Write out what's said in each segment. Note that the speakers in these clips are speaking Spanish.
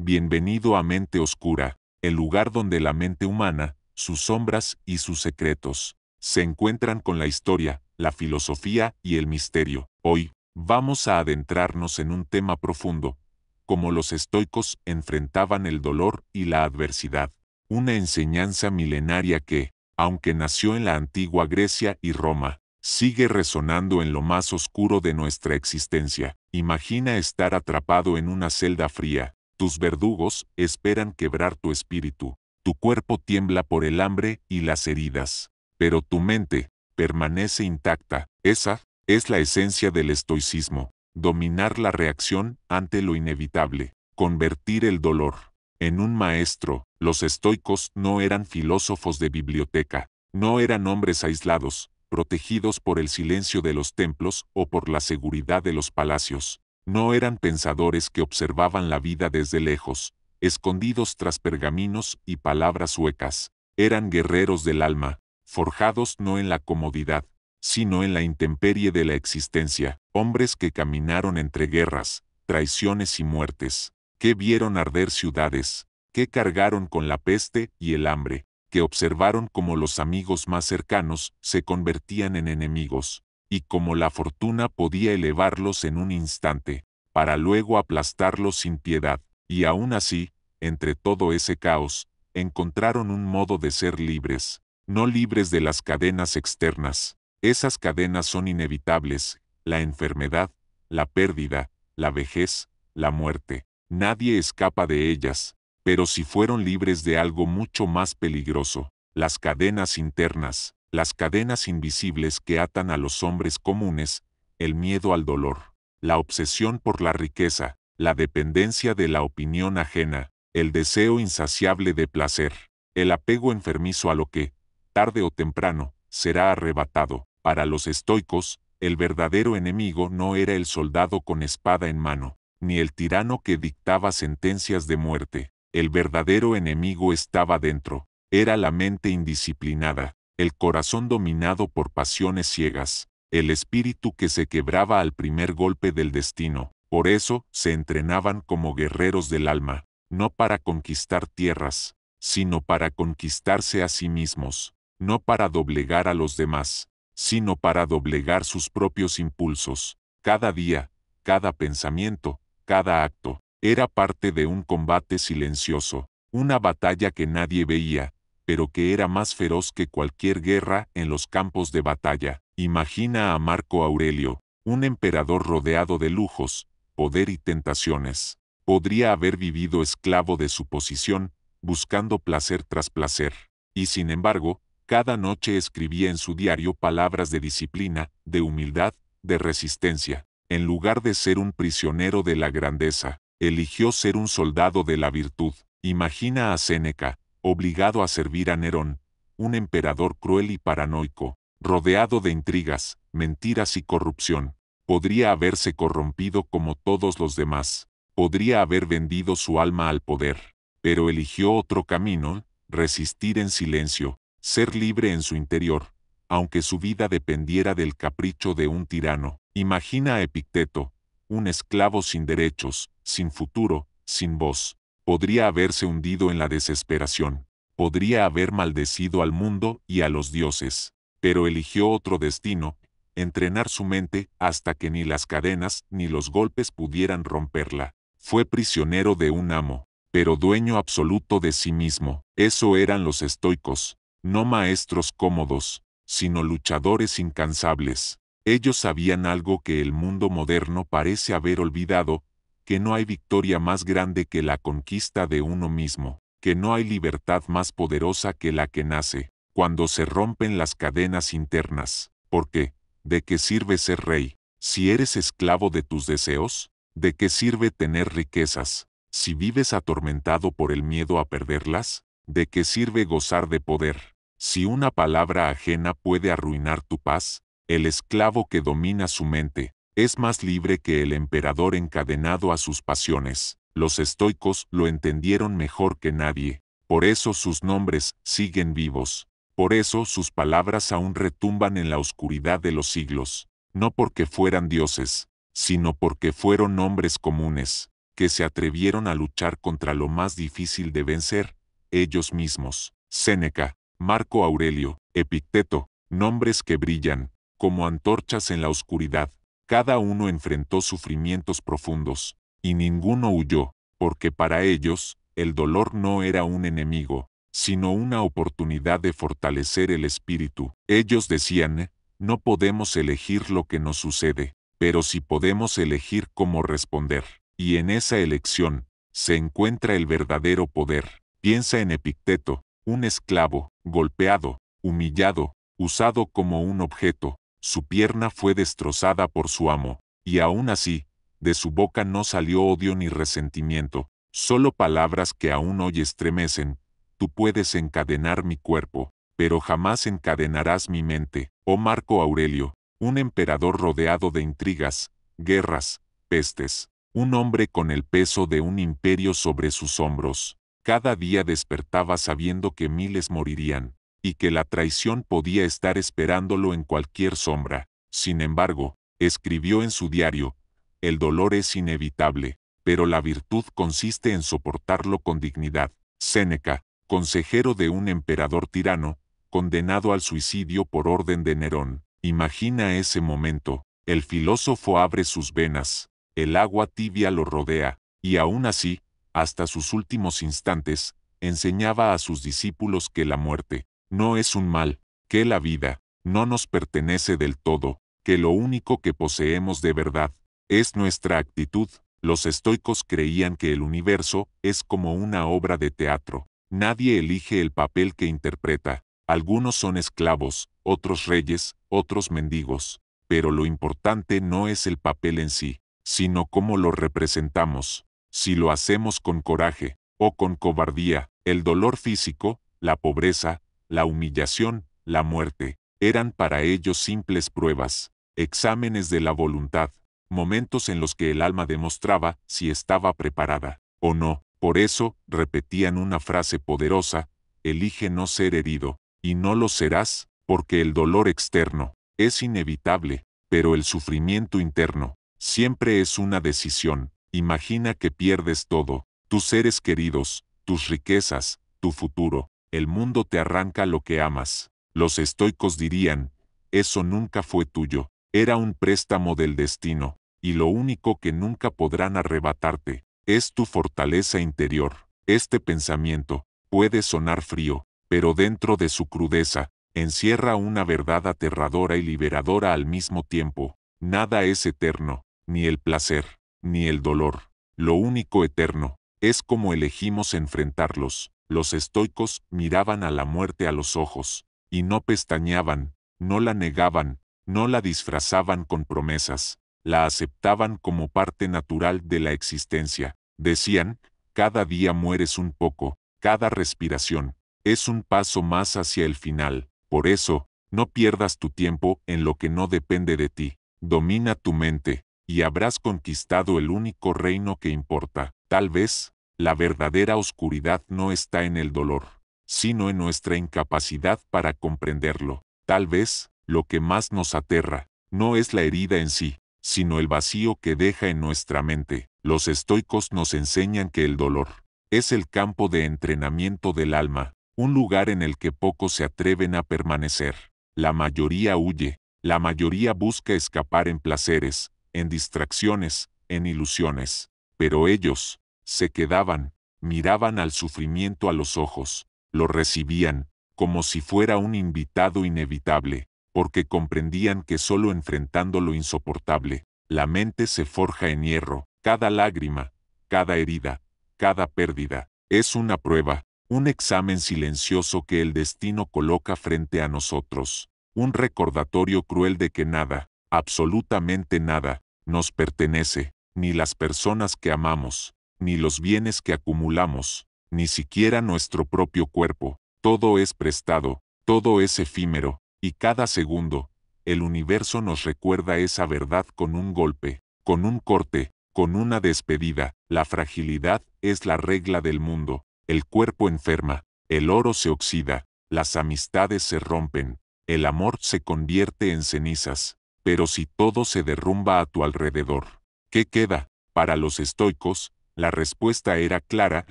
Bienvenido a Mente Oscura, el lugar donde la mente humana, sus sombras y sus secretos, se encuentran con la historia, la filosofía y el misterio. Hoy, vamos a adentrarnos en un tema profundo, cómo los estoicos enfrentaban el dolor y la adversidad. Una enseñanza milenaria que, aunque nació en la antigua Grecia y Roma, sigue resonando en lo más oscuro de nuestra existencia. Imagina estar atrapado en una celda fría. Tus verdugos esperan quebrar tu espíritu. Tu cuerpo tiembla por el hambre y las heridas. Pero tu mente permanece intacta. Esa es la esencia del estoicismo. Dominar la reacción ante lo inevitable. Convertir el dolor en un maestro. Los estoicos no eran filósofos de biblioteca. No eran hombres aislados, protegidos por el silencio de los templos o por la seguridad de los palacios. No eran pensadores que observaban la vida desde lejos, escondidos tras pergaminos y palabras huecas. Eran guerreros del alma, forjados no en la comodidad, sino en la intemperie de la existencia, hombres que caminaron entre guerras, traiciones y muertes, que vieron arder ciudades, que cargaron con la peste y el hambre, que observaron cómo los amigos más cercanos se convertían en enemigos, y cómo la fortuna podía elevarlos en un instante, para luego aplastarlos sin piedad. Y aún así, entre todo ese caos, encontraron un modo de ser libres, no libres de las cadenas externas. Esas cadenas son inevitables: la enfermedad, la pérdida, la vejez, la muerte. Nadie escapa de ellas, pero si fueron libres de algo mucho más peligroso: las cadenas internas, las cadenas invisibles que atan a los hombres comunes, el miedo al dolor, la obsesión por la riqueza, la dependencia de la opinión ajena, el deseo insaciable de placer, el apego enfermizo a lo que, tarde o temprano, será arrebatado. Para los estoicos, el verdadero enemigo no era el soldado con espada en mano, ni el tirano que dictaba sentencias de muerte. El verdadero enemigo estaba dentro. Era la mente indisciplinada, el corazón dominado por pasiones ciegas, el espíritu que se quebraba al primer golpe del destino. Por eso se entrenaban como guerreros del alma, no para conquistar tierras, sino para conquistarse a sí mismos, no para doblegar a los demás, sino para doblegar sus propios impulsos. Cada día, cada pensamiento, cada acto, era parte de un combate silencioso, una batalla que nadie veía, pero que era más feroz que cualquier guerra en los campos de batalla. Imagina a Marco Aurelio, un emperador rodeado de lujos, poder y tentaciones. Podría haber vivido esclavo de su posición, buscando placer tras placer. Y sin embargo, cada noche escribía en su diario palabras de disciplina, de humildad, de resistencia. En lugar de ser un prisionero de la grandeza, eligió ser un soldado de la virtud. Imagina a Séneca, obligado a servir a Nerón, un emperador cruel y paranoico, rodeado de intrigas, mentiras y corrupción. Podría haberse corrompido como todos los demás, podría haber vendido su alma al poder, pero eligió otro camino: resistir en silencio, ser libre en su interior, aunque su vida dependiera del capricho de un tirano. Imagina a Epicteto, un esclavo sin derechos, sin futuro, sin voz. Podría haberse hundido en la desesperación, podría haber maldecido al mundo y a los dioses, pero eligió otro destino: entrenar su mente hasta que ni las cadenas ni los golpes pudieran romperla. Fue prisionero de un amo, pero dueño absoluto de sí mismo. Eso eran los estoicos, no maestros cómodos, sino luchadores incansables. Ellos sabían algo que el mundo moderno parece haber olvidado: que no hay victoria más grande que la conquista de uno mismo, que no hay libertad más poderosa que la que nace cuando se rompen las cadenas internas. Porque, ¿de qué sirve ser rey si eres esclavo de tus deseos? ¿De qué sirve tener riquezas si vives atormentado por el miedo a perderlas? ¿De qué sirve gozar de poder si una palabra ajena puede arruinar tu paz? El esclavo que domina su mente es más libre que el emperador encadenado a sus pasiones. Los estoicos lo entendieron mejor que nadie. Por eso sus nombres siguen vivos. Por eso sus palabras aún retumban en la oscuridad de los siglos. No porque fueran dioses, sino porque fueron hombres comunes, que se atrevieron a luchar contra lo más difícil de vencer, ellos mismos. Séneca, Marco Aurelio, Epicteto, nombres que brillan, como antorchas en la oscuridad. Cada uno enfrentó sufrimientos profundos, y ninguno huyó, porque para ellos, el dolor no era un enemigo, sino una oportunidad de fortalecer el espíritu. Ellos decían, no podemos elegir lo que nos sucede, pero sí podemos elegir cómo responder. Y en esa elección, se encuentra el verdadero poder. Piensa en Epicteto, un esclavo, golpeado, humillado, usado como un objeto. Su pierna fue destrozada por su amo, y aún así, de su boca no salió odio ni resentimiento, solo palabras que aún hoy estremecen. Tú puedes encadenar mi cuerpo, pero jamás encadenarás mi mente. Oh Marco Aurelio, un emperador rodeado de intrigas, guerras, pestes, un hombre con el peso de un imperio sobre sus hombros. Cada día despertaba sabiendo que miles morirían, y que la traición podía estar esperándolo en cualquier sombra. Sin embargo, escribió en su diario, el dolor es inevitable, pero la virtud consiste en soportarlo con dignidad. Séneca, consejero de un emperador tirano, condenado al suicidio por orden de Nerón. Imagina ese momento, el filósofo abre sus venas, el agua tibia lo rodea, y aún así, hasta sus últimos instantes, enseñaba a sus discípulos que la muerte no es un mal, que la vida no nos pertenece del todo, que lo único que poseemos de verdad es nuestra actitud. Los estoicos creían que el universo es como una obra de teatro. Nadie elige el papel que interpreta. Algunos son esclavos, otros reyes, otros mendigos. Pero lo importante no es el papel en sí, sino cómo lo representamos. Si lo hacemos con coraje, o con cobardía, el dolor físico, la pobreza, la humillación, la muerte, eran para ellos simples pruebas, exámenes de la voluntad, momentos en los que el alma demostraba si estaba preparada o no. Por eso, repetían una frase poderosa, elige no ser herido, y no lo serás, porque el dolor externo es inevitable, pero el sufrimiento interno siempre es una decisión. Imagina que pierdes todo, tus seres queridos, tus riquezas, tu futuro, el mundo te arranca lo que amas. Los estoicos dirían, eso nunca fue tuyo, era un préstamo del destino, y lo único que nunca podrán arrebatarte es tu fortaleza interior. Este pensamiento puede sonar frío, pero dentro de su crudeza, encierra una verdad aterradora y liberadora al mismo tiempo. Nada es eterno, ni el placer, ni el dolor. Lo único eterno es cómo elegimos enfrentarlos. Los estoicos miraban a la muerte a los ojos, y no pestañeaban, no la negaban, no la disfrazaban con promesas, la aceptaban como parte natural de la existencia. Decían, cada día mueres un poco, cada respiración es un paso más hacia el final. Por eso, no pierdas tu tiempo en lo que no depende de ti. Domina tu mente, y habrás conquistado el único reino que importa. Tal vez, la verdadera oscuridad no está en el dolor, sino en nuestra incapacidad para comprenderlo. Tal vez, lo que más nos aterra, no es la herida en sí, sino el vacío que deja en nuestra mente. Los estoicos nos enseñan que el dolor es el campo de entrenamiento del alma, un lugar en el que pocos se atreven a permanecer. La mayoría huye, la mayoría busca escapar en placeres, en distracciones, en ilusiones. Pero ellos se quedaban, miraban al sufrimiento a los ojos, lo recibían, como si fuera un invitado inevitable, porque comprendían que solo enfrentando lo insoportable, la mente se forja en hierro. Cada lágrima, cada herida, cada pérdida, es una prueba, un examen silencioso que el destino coloca frente a nosotros, un recordatorio cruel de que nada, absolutamente nada, nos pertenece, ni las personas que amamos, ni los bienes que acumulamos, ni siquiera nuestro propio cuerpo. Todo es prestado, todo es efímero, y cada segundo, el universo nos recuerda esa verdad con un golpe, con un corte, con una despedida. La fragilidad es la regla del mundo. El cuerpo enferma, el oro se oxida, las amistades se rompen, el amor se convierte en cenizas. Pero si todo se derrumba a tu alrededor, ¿qué queda? Para los estoicos, La respuesta era clara: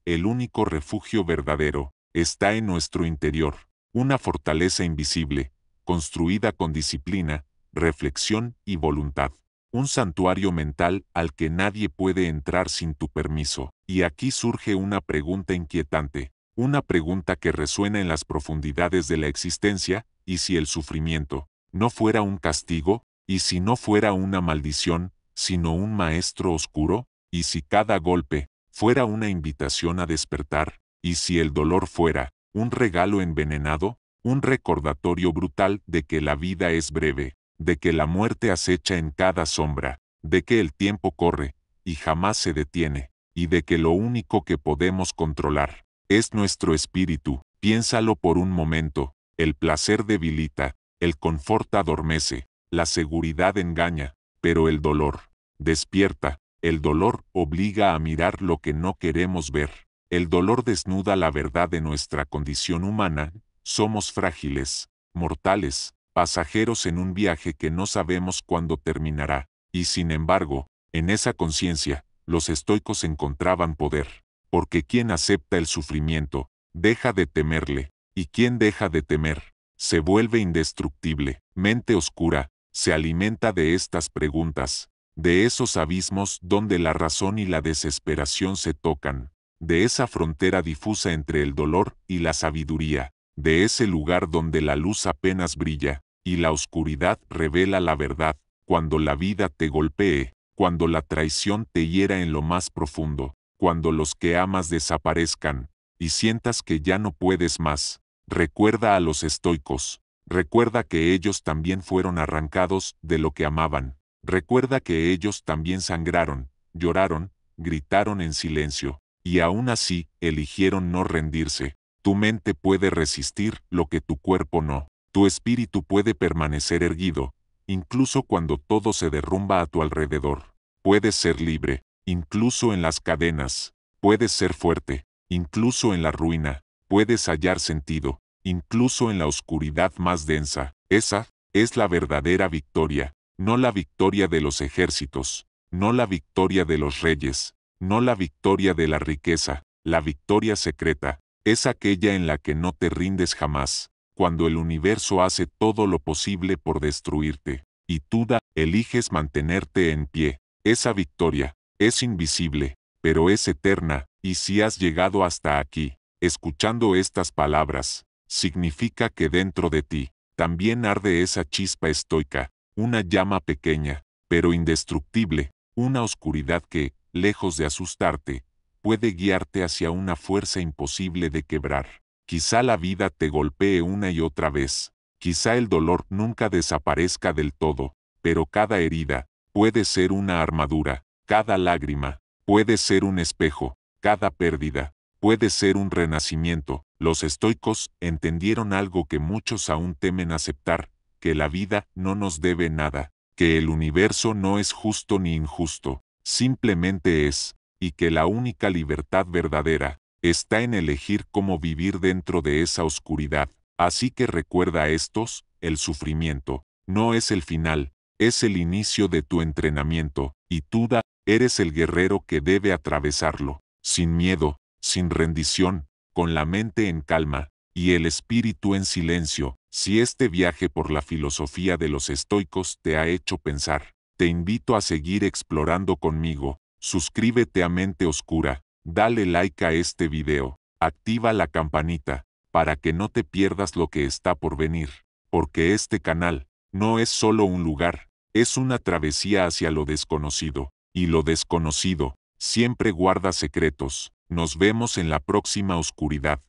el único refugio verdadero está en nuestro interior, una fortaleza invisible, construida con disciplina, reflexión y voluntad. Un santuario mental al que nadie puede entrar sin tu permiso. Y aquí surge una pregunta inquietante, una pregunta que resuena en las profundidades de la existencia: ¿y si el sufrimiento no fuera un castigo? ¿Y si no fuera una maldición, sino un maestro oscuro? ¿Y si cada golpe fuera una invitación a despertar? ¿Y si el dolor fuera un regalo envenenado, un recordatorio brutal de que la vida es breve, de que la muerte acecha en cada sombra, de que el tiempo corre y jamás se detiene, y de que lo único que podemos controlar es nuestro espíritu? Piénsalo por un momento. El placer debilita, el confort adormece, la seguridad engaña, pero el dolor despierta. El dolor obliga a mirar lo que no queremos ver. El dolor desnuda la verdad de nuestra condición humana. Somos frágiles, mortales, pasajeros en un viaje que no sabemos cuándo terminará. Y sin embargo, en esa conciencia, los estoicos encontraban poder. Porque quien acepta el sufrimiento, deja de temerle, y quien deja de temer, se vuelve indestructible. Mente oscura se alimenta de estas preguntas, de esos abismos donde la razón y la desesperación se tocan, de esa frontera difusa entre el dolor y la sabiduría, de ese lugar donde la luz apenas brilla, y la oscuridad revela la verdad. Cuando la vida te golpee, cuando la traición te hiera en lo más profundo, cuando los que amas desaparezcan, y sientas que ya no puedes más, recuerda a los estoicos, recuerda que ellos también fueron arrancados de lo que amaban. Recuerda que ellos también sangraron, lloraron, gritaron en silencio, y aún así eligieron no rendirse. Tu mente puede resistir lo que tu cuerpo no. Tu espíritu puede permanecer erguido, incluso cuando todo se derrumba a tu alrededor. Puedes ser libre, incluso en las cadenas. Puedes ser fuerte, incluso en la ruina. Puedes hallar sentido, incluso en la oscuridad más densa. Esa es la verdadera victoria. No la victoria de los ejércitos, no la victoria de los reyes, no la victoria de la riqueza. La victoria secreta es aquella en la que no te rindes jamás, cuando el universo hace todo lo posible por destruirte, y tú eliges mantenerte en pie. Esa victoria es invisible, pero es eterna. Y si has llegado hasta aquí, escuchando estas palabras, significa que dentro de ti también arde esa chispa estoica. Una llama pequeña, pero indestructible, una oscuridad que, lejos de asustarte, puede guiarte hacia una fuerza imposible de quebrar. Quizá la vida te golpee una y otra vez, quizá el dolor nunca desaparezca del todo, pero cada herida puede ser una armadura, cada lágrima puede ser un espejo, cada pérdida puede ser un renacimiento. Los estoicos entendieron algo que muchos aún temen aceptar: que la vida no nos debe nada, que el universo no es justo ni injusto, simplemente es, y que la única libertad verdadera está en elegir cómo vivir dentro de esa oscuridad. Así que recuerda estos: el sufrimiento no es el final, es el inicio de tu entrenamiento, y tú eres el guerrero que debe atravesarlo, sin miedo, sin rendición, con la mente en calma y el espíritu en silencio. Si este viaje por la filosofía de los estoicos te ha hecho pensar, te invito a seguir explorando conmigo. Suscríbete a Mente Oscura, dale like a este video, activa la campanita, para que no te pierdas lo que está por venir, porque este canal no es solo un lugar, es una travesía hacia lo desconocido, y lo desconocido siempre guarda secretos. Nos vemos en la próxima oscuridad.